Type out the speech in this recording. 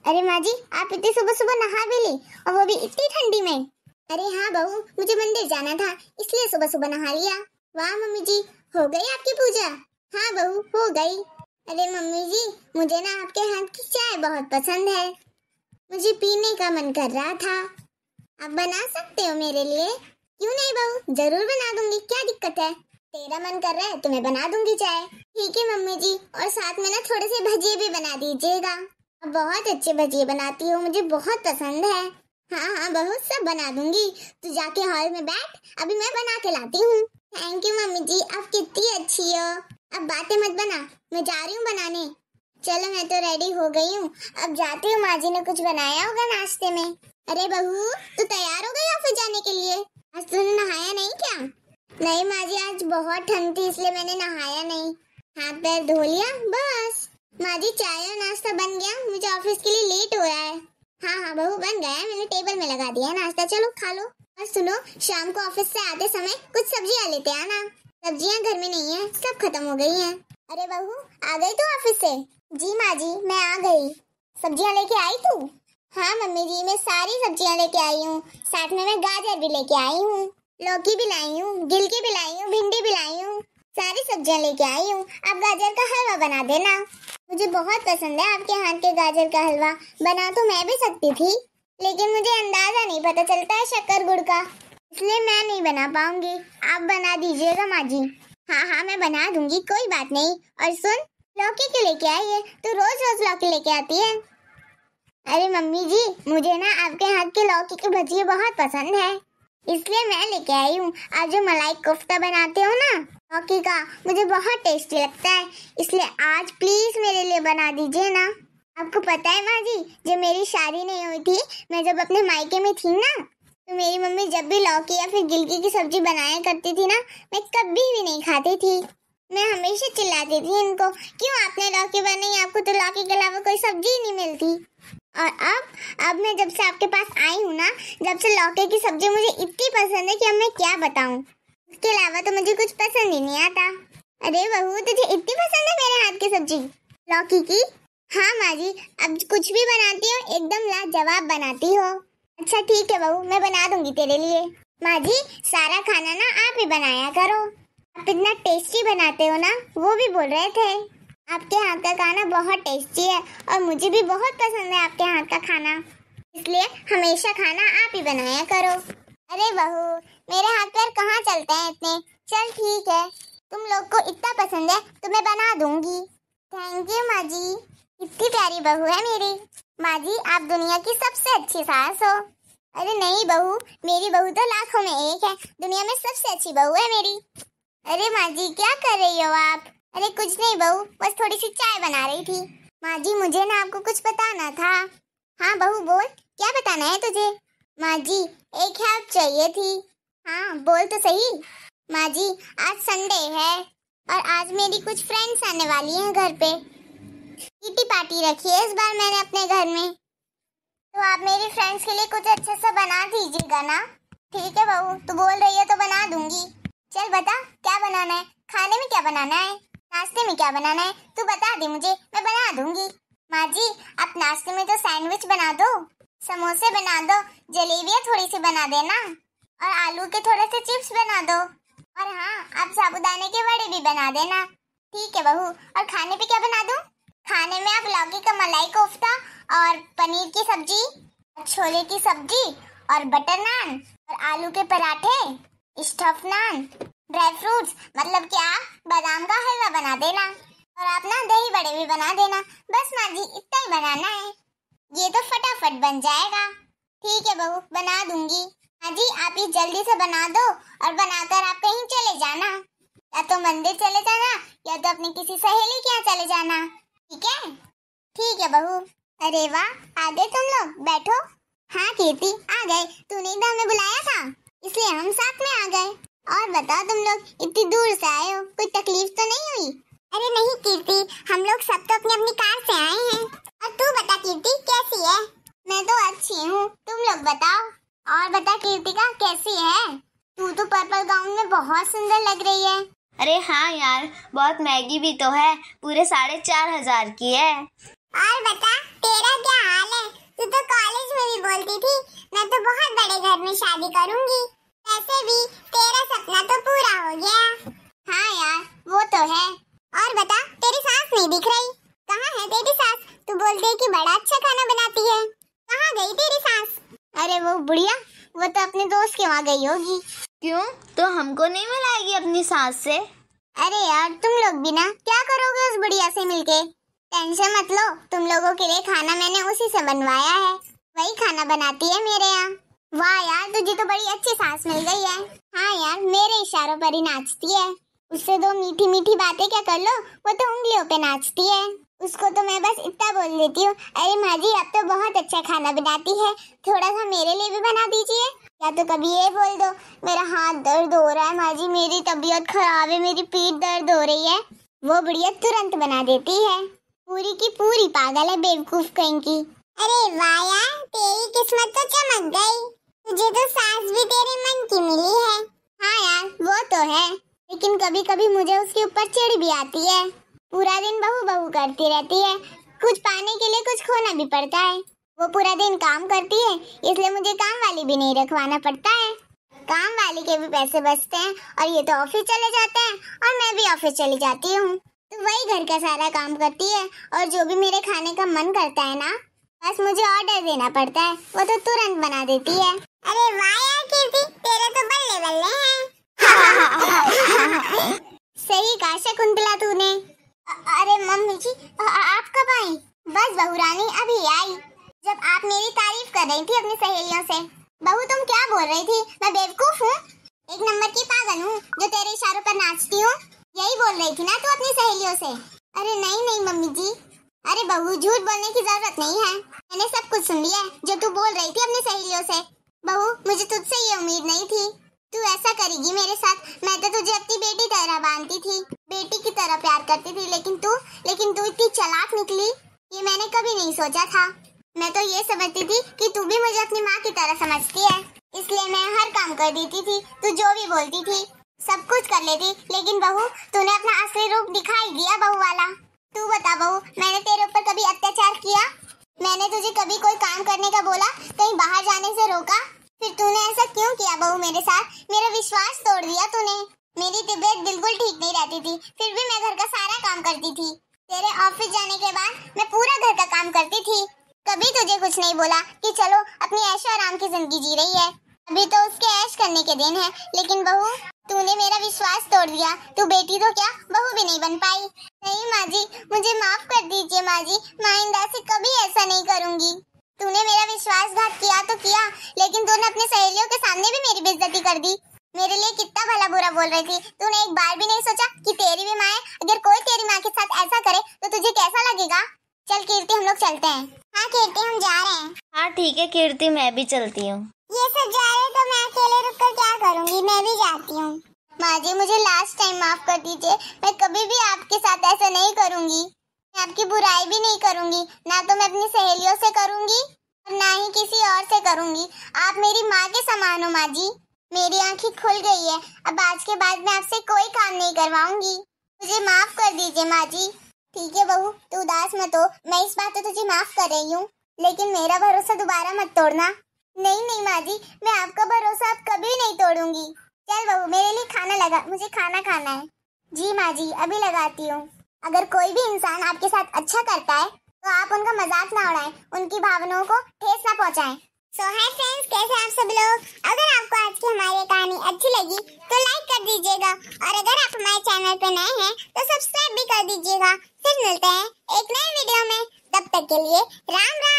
अरे माँ जी, आप इतनी सुबह सुबह नहा भी ली, और वो भी इतनी ठंडी में। अरे हाँ बहू, मुझे मंदिर जाना था इसलिए सुबह सुबह नहा लिया। वाह मम्मी जी, हो गई आपकी पूजा? हाँ बहू, हो गई। अरे मम्मी जी, मुझे ना आपके हाथ की चाय बहुत पसंद है, मुझे पीने का मन कर रहा था। आप बना सकते हो मेरे लिए? क्यों नहीं बहू, जरूर बना दूंगी, क्या दिक्कत है? तेरा मन कर रहा है तो मैं बना दूंगी चाय। ठीक है मम्मी जी, और साथ में ना थोड़े से भजिए भी बना दीजिएगा। आप बहुत अच्छे भजिए बनाती हो, मुझे बहुत पसंद है। हाँ हाँ बहू, सब बना दूंगी, तू जाके हॉल में बैठ, अभी मैं बना के लाती हूँ। थैंक यू मम्मी जी, आप कितनी अच्छी हो। अब बातें मत बना, मैं जा रही हूँ बनाने। चलो मैं तो रेडी हो गई हूँ, अब जाती हूँ, माँ जी ने कुछ बनाया होगा नाश्ते में। अरे बहू, तू तैयार हो गई ऑफिस जाने के लिए? आज तूने नहाया नहीं क्या? नहीं माँ जी, आज बहुत ठंड थी इसलिए मैंने नहाया नहीं, हाथ पैर धो लिया बस। माँ जी, चाय और नाश्ता बन गया, मुझे ऑफिस के लिए लेट हो रहा है। हाँ हाँ बहू, बन गया है, मैंने टेबल में लगा दिया है नाश्ता, चलो खा लो। और सुनो, शाम को ऑफिस से आते समय कुछ सब्जियाँ लेते आना, सब्जियाँ घर में नहीं है, सब खत्म हो गई हैं। अरे बहू, आ गई तू ऑफिस से? जी माँ जी, मैं आ गई। सब्जियाँ लेके आई तू? हाँ मम्मी जी, मैं सारी सब्जियाँ लेके आई हूँ, साथ में मैं गाजर भी लेके आई हूँ, लौकी भी लाई हूँ, गिलकी भी लाई हूँ, भिंडी भी लाई हूँ, सारी सब्जियाँ लेके आई हूँ। आप गाजर का हलवा बना देना, मुझे बहुत पसंद है आपके हाथ के गाजर का हलवा। बना तो मैं भी सकती थी, लेकिन मुझे अंदाजा नहीं पता चलता है शक्कर गुड़ का, इसलिए मैं नहीं बना पाऊंगी, आप बना दीजिएगा माँ जी। हाँ हाँ मैं बना दूंगी, कोई बात नहीं। और सुन, लौकी क्यों लेके आई है? तू रोज रोज लौकी लेके आती है। अरे मम्मी जी, मुझे ना आपके हाथ के लौकी की भजिया बहुत पसंद है, इसलिए मैं लेके आई हूँ। आप जो मलाई कोफ्ता बनाते हो ना लौकी का, मुझे बहुत टेस्टी लगता है, इसलिए आज प्लीज मेरे लिए बना दीजिए ना। आपको पता है माँ जी, जब मेरी शादी नहीं हुई थी, मैं जब अपने मायके में थी ना, तो मेरी मम्मी जब भी लौकी या फिर गिलकी की सब्जी बनाया करती थी ना, मैं कभी भी नहीं खाती थी। मैं हमेशा चिल्लाती थी इनको, क्यों आपने लौकी बनाई, आपको तो लौकी के अलावा कोई सब्जी ही नहीं मिलती। और अब मैं जब से आपके पास आई हूँ ना, जब से लौकी की सब्जी मुझे इतनी पसंद है कि अब मैं क्या बताऊँ, उसके अलावा तो मुझे कुछ पसंद ही नहीं आता। अरे बहू, तुझे इतनी पसंद है मेरे हाथ की सब्जी लौकी की? हाँ माँ जी, अब कुछ भी बनाती हो एकदम लाजवाब बनाती हो। अच्छा ठीक है बहू, मैं बना दूंगी तेरे लिए। माँ जी, सारा खाना ना आप ही बनाया करो, आप इतना टेस्टी बनाते हो ना, वो भी बोल रहे थे। आपके हाथ का खाना बहुत टेस्टी है और मुझे भी बहुत पसंद है आपके हाथ का खाना, इसलिए हमेशा खाना आप ही बनाया करो। अरे बहू, मेरे हाथ पैर कहाँ चलते हैं इतने। चल ठीक है, तुम लोग को इतना पसंद है तो मैं बना दूंगी। थैंक यू माँ जी, इतनी प्यारी बहू है मेरी। माँ जी, आप दुनिया की सबसे अच्छी सास हो। अरे नहीं बहू, मेरी बहू तो लाखों में एक है, दुनिया में सबसे अच्छी बहू है मेरी। अरे माँ जी, क्या कर रही हो आप? अरे कुछ नहीं बहू, बस थोड़ी सी चाय बना रही थी। माँ जी, मुझे ना आपको कुछ बताना था। हाँ बहू बोल, क्या बताना है तुझे? माँ जी, एक हेल्प चाहिए थी। हाँ बोल तो सही। माँ जी, आज संडे है और आज मेरी कुछ फ्रेंड्स आने वाली हैं घर पे, किटी पार्टी रखी है इस बार मैंने अपने घर में, तो आप मेरी फ्रेंड्स के लिए कुछ अच्छा सा बना दीजिएगा ना। ठीक है बहू, तू बोल रही है तो बना दूंगी। चल बता, क्या बनाना है? खाने में क्या बनाना है, नाश्ते में क्या बनाना है, तू बता दे मुझे, मैं बना दूंगी। माँ जी, आप नाश्ते में तो सैंडविच बना दो, समोसे बना दो, जलेबियाँ थोड़ी सी बना देना, और आलू के थोड़े से चिप्स बना दो, और हाँ आप साबूदाने के वड़े भी बना देना। ठीक है बहू, और खाने पे क्या बना दूँ? खाने में आप लौकी का मलाई कोफ्ता और पनीर की सब्जी, छोले की सब्जी और बटर नान और आलू के पराठे, स्टफ नान, ड्राई फ्रूट्स मतलब क्या, बादाम का हलवा बना देना, और आप ना दही बड़े भी बना देना। बस माँ जी, इतना ही बनाना है, ये तो फटाफट बन जाएगा। ठीक है बहू, बना दूंगी। माँ जी, आप ये जल्दी से बना दो और बनाकर आप कहीं चले जाना, या तो मंदिर चले जाना या तो अपनी किसी सहेली के यहाँ चले जाना। ठीक है? ठीक है बहू। अरे वाह, आ गए तुम लोग, बैठो। हाँ कीर्ति, आ गए, तूने ही तो हमें बुलाया था इसलिए हम साथ में आ गए। और बताओ, तुम लोग इतनी दूर से आए हो, कोई तकलीफ तो नहीं हुई? अरे नहीं कीर्ति, हम लोग सब तो अपनी अपनी कार से आए हैं। और तू बता कीर्ति, कैसी है? मैं तो अच्छी हूँ, तुम लोग बताओ। और बता कीर्तिका, कैसी है? तू तो पर्पल गाउन में बहुत सुंदर लग रही है। अरे हाँ यार, बहुत महंगी भी तो है, पूरे 4,500 की है। और बता, तेरा क्या हाल है? में शादी करूंगी। ऐसे भी तेरा सपना तो पूरा हो गया। हाँ यार वो तो है। और बता तेरी सास नहीं दिख रही, कहाँ है तेरी सास? तू बोलती है कि बड़ा अच्छा खाना बनाती है, कहाँ गई तेरी सास? अरे वो बुढ़िया, वो तो अपने दोस्त के वहाँ गई होगी। क्यों, तो हमको नहीं मिलाएगी अपनी सास से? अरे यार तुम लोग भी ना क्या करोगे उस बुढ़िया से मिलके? टेंशन मत लो, तुम लोगों के लिए खाना मैंने उसी से बनवाया है, वही खाना बनाती है मेरे यहाँ। वाह यार तुझे तो बड़ी अच्छी सास मिल गई है। हाँ यार मेरे इशारों पर ही नाचती है, उससे दो मीठी मीठी बातें क्या कर लो, वो तो उंगलियों पे नाचती है। उसको तो मैं बस इतना बोल देती हूँ, अरे माँ जी आप तो बहुत अच्छा खाना बनाती है, थोड़ा सा मेरे लिए भी बना दीजिए। या तो कभी ये बोल दो, मेरा हाथ दर्द हो रहा है माँ जी, मेरी तबीयत खराब है, मेरी पीठ दर्द हो रही है, वो बुढ़िया तुरंत बना देती है। पूरी की पूरी पागल है, बेवकूफ कहीं की। अरे वाह यार तेरी किस्मत तो चमक गई, तुझे तो सास भी तेरे मन की मिली है। हाँ यार वो तो है, लेकिन कभी कभी मुझे उसके ऊपर चिढ़ भी आती है। पूरा दिन बहू बहू करती रहती है, कुछ पाने के लिए कुछ खोना भी पड़ता है। वो पूरा दिन काम करती है, इसलिए मुझे काम वाली भी नहीं रखवाना पड़ता है। काम वाली के भी पैसे बचते हैं और ये तो ऑफिस चले जाते हैं और मैं भी ऑफिस चली जाती हूँ, तो वही घर का सारा काम करती है। और जो भी मेरे खाने का मन करता है ना, बस मुझे ऑर्डर देना पड़ता है, वो तो तुरंत बना देती है। अरे वाह यार कीर्ति, तेरे तो बल्ले बल्ले हैं। सही कहा शकुंतला तूने। अरे मम्मी जी आप कब आई? बस बहू रानी अभी आई, जब आप मेरी तारीफ कर रही थी अपनी सहेलियों से। बहू तुम क्या बोल रही थी, मैं बेवकूफ हूँ, एक नंबर की पागल हूँ जो तेरे इशारों पर नाचती हूँ, यही बोल रही थी ना तू अपनी सहेलियों से? अरे नहीं नहीं मम्मी जी, अरे बहू झूठ बोलने की जरूरत नहीं है, मैंने सब कुछ सुन लिया जो तू बोल रही थी अपनी सहेलियों से। बहू मुझे तुझसे ये उम्मीद नहीं थी, तू ऐसा करेगी मेरे साथ। मैं तो तुझे अपनी बेटी तरह मानती थी, बेटी की तरह प्यार करती थी, लेकिन तू इतनी चालाक निकली, ये मैंने कभी नहीं सोचा था। मैं तो ये समझती थी कि तू भी मुझे अपनी माँ की तरह समझती है, इसलिए मैं हर काम कर देती थी, तू जो भी बोलती थी सब कुछ कर लेती। लेकिन बहू तूने अपना असली रूप दिखाई दिया बहू वाला। तू बता बहू, मैंने तेरे ऊपर कभी अत्याचार किया? मैंने तुझे कभी कोई काम करने का बोला, कहीं बाहर जाने से रोका? फिर तूने ऐसा क्यों किया बहू मेरे साथ? मेरा विश्वास तोड़ दिया तूने। मेरी तबीयत बिल्कुल ठीक नहीं रहती थी, फिर भी मैं घर का सारा काम करती थी। तेरे ऑफिस जाने के बाद मैं पूरा घर का काम करती थी, कभी तुझे कुछ नहीं बोला कि चलो अपनी ऐशो आराम की जिंदगी जी रही है, अभी तो उसके ऐश करने के दिन है। लेकिन बहू तूने मेरा विश्वास तोड़ दिया, तू बेटी तो क्या बहू भी नहीं बन पाई। नहीं माँ जी मुझे माफ कर दीजिए माँ जी, मैं आइंदा से कभी ऐसा नहीं करूँगी। तूने मेरा विश्वासघात किया तो किया, लेकिन तूने अपनी सहेलियों के सामने भी मेरी बेइज्जती कर दी। मेरे लिए कितना भला बुरा बोल रही थी, तूने एक बार भी नहीं सोचा कि तेरी भी माँ है, अगर कोई तेरी माँ के साथ ऐसा करे तो तुझे कैसा लगेगा? चल कीर्ति हम लोग चलते हैं। हाँ कीर्ति हम जा रहे हैं। हाँ ठीक है कीर्ति, मैं भी चलती हूँ। ये सब जा रहे तो मैं अकेले रुककर क्या करूँगी, मैं भी जाती हूँ। माँ जी मुझे लास्ट टाइम माफ कर दीजिए, मैं कभी भी आपके साथ ऐसा नहीं करूँगी, मैं आपकी बुराई भी नहीं करूँगी, ना तो मैं अपनी सहेलियों से करूँगी और ना ही किसी और से करूँगी। आप मेरी माँ के समान हो माँ जी, मेरी आंखें खुल गई है, अब आज के बाद मैं आपसे कोई काम नहीं करवाऊंगी, मुझे माफ कर दीजिए माँ जी। ठीक है बहू तू उदास मत हो, मैं इस बात तो तुझे माफ कर रही हूँ, लेकिन मेरा भरोसा दोबारा मत तोड़ना। नहीं नहीं माँ जी, मैं आपका भरोसा अब कभी नहीं तोड़ूंगी। चल बहू मेरे लिए खाना लगा, मुझे खाना खाना है। जी माँ जी अभी लगाती हूँ। अगर कोई भी इंसान आपके साथ अच्छा करता है तो आप उनका मजाक ना उड़ाएं, उनकी भावनाओं को ठेस ना पहुँचाएं। सो हाय फ्रेंड्स, कैसे आप सब लोग? अगर आपको आज की हमारी कहानी अच्छी लगी तो लाइक कर दीजिएगा, और अगर आप हमारे चैनल पे नए हैं तो सब्सक्राइब भी कर दीजिएगा। फिर मिलते हैं एक नए वीडियो में, तब तक के लिए राम राम।